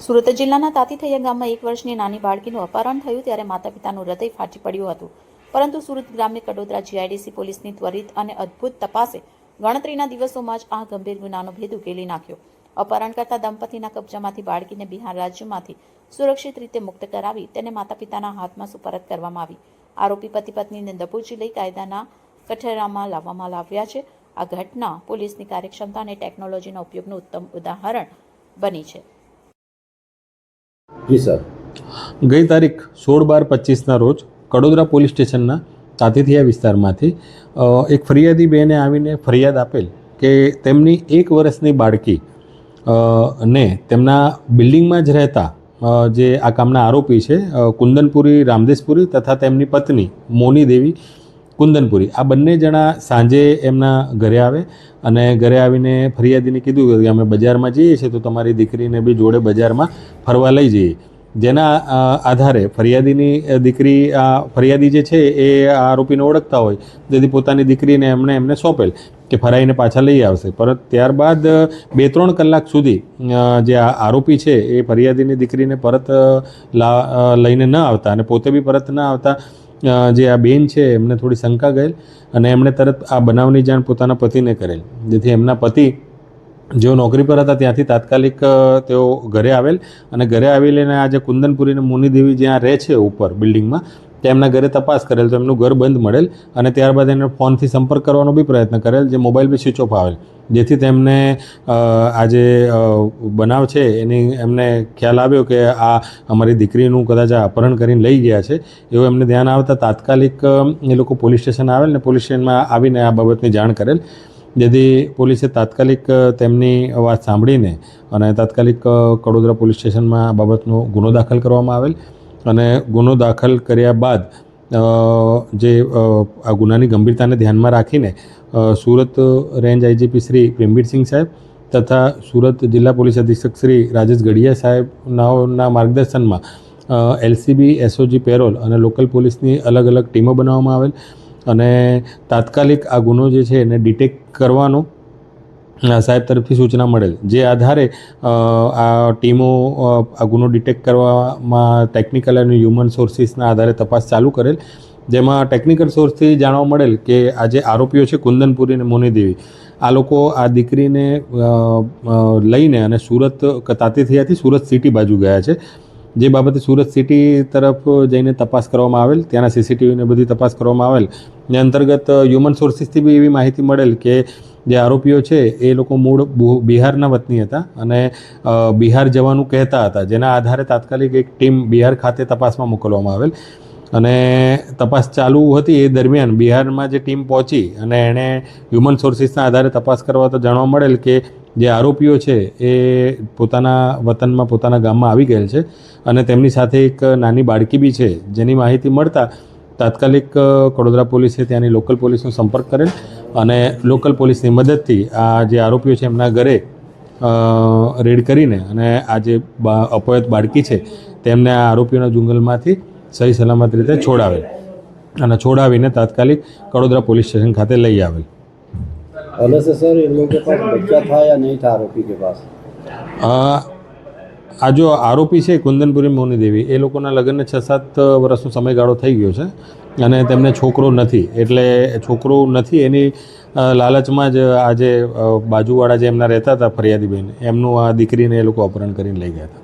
સુરત જિલ્લાના તાતીથૈયા ગામમાં 1 વર્ષની નાની બાળકીનું અપહરણ થયું ત્યારે માતા પિતાનું હૃદય ફાટી પડ્યું હતું, પરંતુ સુરત ગ્રામ્ય કડોદરા જીઆઈડીસી પોલીસની ત્વરિત અને અદ્ભુત તપાસે ગણતરીના દિવસોમાં જ આ ગંભીર ગુનાનો ભેદ ઉકેલી નાખ્યો. અપહરણ કરતા દંપતીના કબજામાંથી બાળકીને બિહાર રાજ્યમાંથી સુરક્ષિત રીતે મુક્ત કરાવી તેને માતા પિતાના હાથમાં સુપરત કરવામાં આવી. આરોપી પતિ પત્નીને દબોચી લઈ કાયદાના કઠેરામાં લાવવામાં આવ્યા છે. આ ઘટના પોલીસની કાર્યક્ષમતા અને ટેકનોલોજીના ઉપયોગનું ઉત્તમ ઉદાહરણ બની છે. જી સર, ગઈ તારીખ 16/12/25ના રોજ કડોદરા પોલીસ સ્ટેશનના તાતીથિયા વિસ્તારમાંથી એક ફરિયાદી બેને આવીને ફરિયાદ આપેલ કે તેમની 1 વર્ષની બાળકી ને તેમના બિલ્ડિંગમાં જ રહેતા જે આ કામના આરોપી છે કુંદનપુરી રામદેશપુરી તથા તેમની પત્ની મોની દેવી કુંદનપુરી, આ બંને જણા સાંજે એમના ઘરે આવે અને ઘરે આવીને ફરિયાદીને કીધું કે અમે બજારમાં જઈએ છીએ તો તમારી દીકરીને બી જોડે બજારમાં ફરવા લઈ જઈએ. જેના આધારે ફરિયાદીની દીકરી ફરિયાદી જે છે એ આરોપીને ઓળખતા હોય, જેથી પોતાની દીકરીને એમને સોંપેલ કે ફરાઈને પાછા લઈ આવશે. પરંતુ ત્યારબાદ 2-3 કલાક સુધી જે આરોપી છે એ ફરિયાદીની દીકરીને પરત લઈને ન આવતા અને પોતે બી પરત ન આવતા જે આ બેન છે એમને થોડી શંકા ગયેલ અને એમણે તરત આ બનાવની જાણ પોતાના પતિને કરેલ, જેથી એમના પતિ જેઓ નોકરી પર હતા ત્યાંથી તાત્કાલિક તેઓ ઘરે આવેલ અને ઘરે આવીને આ જે કુંદનપુરી અને મોનીદેવી જ્યાં રહે છે ઉપર બિલ્ડિંગમાં તેમના ઘરે તપાસ કરેલ તો એમનું ઘર બંધ મળેલ અને ત્યારબાદ એને ફોનથી સંપર્ક કરવાનો બી પ્રયત્ન કરેલ, જે મોબાઈલ બી સ્વિચ ઓફ આવેલ, જેથી તેમને આ જે બનાવ છે એમને ખ્યાલ આવ્યો કે આ અમારી દીકરીનું કદાચ આ અપહરણ કરીને લઈ ગયા છે એવું એમને ધ્યાન આવતા તાત્કાલિક એ લોકો પોલીસ સ્ટેશન આવેલ ને પોલીસ સ્ટેશનમાં આવીને આ બાબતની જાણ કરેલ, જેથી પોલીસે તાત્કાલિક તેમની વાત સાંભળીને અને તાત્કાલિક કડોદરા પોલીસ સ્ટેશનમાં આ બાબતનો ગુનો દાખલ કરવામાં આવેલ અને ગુનો દાખલ કર્યા બાદ જે આ ગુનાની ગંભીરતાને ધ્યાનમાં રાખીને સુરત રેન્જ આઈજીપી શ્રી પ્રેમવીરસિંહ સાહેબ તથા સુરત જિલ્લા પોલીસ અધિક્ષક શ્રી રાજેશ ગઢિયા સાહેબના માર્ગદર્શનમાં એલસીબી, એસઓજી પેરોલ અને લોકલ પોલીસની અલગ અલગ ટીમો બનાવવામાં આવેલ અને તાત્કાલિક આ ગુનો જે છે એને ડિટેક્ટ કરવાનો સાહેબ તરફથી સૂચના મળેલ, જે આધારે આ ટીમો આ ગુનો ડિટેક્ટ કરવામાં ટેકનિકલ અને હ્યુમન સોર્સિસના આધારે તપાસ ચાલુ કરેલ, જેમાં ટેકનિકલ સોર્સથી જાણવા મળેલ કે આ જે આરોપીઓ છે કુંદનપુરી અને મોનીદેવી આ લોકો આ દીકરીને લઈને અને સુરત તાતીથિયાથી સુરત સિટી બાજુ ગયા છે, જે બાબતે સુરત સિટી તરફ જઈને તપાસ કરવામાં આવેલ, ત્યાંના સીસીટીવીને બધી તપાસ કરવામાં આવેલ. ને અંતર્ગત હ્યુમન સોર્સિસથી બી એવી માહિતી મળેલ કે જે આરોપીઓ છે એ લોકો મૂળ બિહારના વતની હતા અને બિહાર જવાનું કહેતા હતા, જેના આધારે તાત્કાલિક એક ટીમ બિહાર ખાતે તપાસમાં મોકલવામાં આવેલ અને તપાસ ચાલુ હતી એ દરમિયાન બિહારમાં જે ટીમ પહોંચી અને એણે હ્યુમન સોર્સિસના આધારે તપાસ કરવા તો જાણવા મળેલ કે જે આરોપીઓ છે એ પોતાના વતનમાં પોતાના ગામમાં આવી ગયેલ છે અને તેમની સાથે એક નાની બાળકી બી છે, જેની માહિતી મળતા તાત્કાલિક કડોદરા પોલીસે ત્યાંની લોકલ પોલીસનો સંપર્ક કરેલ અને લોકલ પોલીસની મદદથી આ જે આરોપીઓ છે એમના ઘરે રેડ કરીને અને આ જે અપહૃત બાળકી છે તેમને આ આરોપીઓના જંગલમાંથી સહી સલામત રીતે છોડાવેલ અને છોડાવીને તાત્કાલિક કડોદરા પોલીસ સ્ટેશન ખાતે લઈ આવેલ. सर इन लोगों के पास बच्चा था या नहीं था आरोपी के पास? આ જો આરોપી છે કુંદનપુરી મોનીદેવી એ લોકોના લગ્નને 6-7 વર્ષનો સમયગાળો થઈ ગયો છે અને તેમને છોકરો નથી, એટલે છોકરો નથી એની લાલચમાં જ આ જે બાજુવાળા જે એમના રહેતા હતા ફરિયાદીબેન એમનું આ દીકરીને એ લોકો અપહરણ કરીને લઈ ગયા હતા.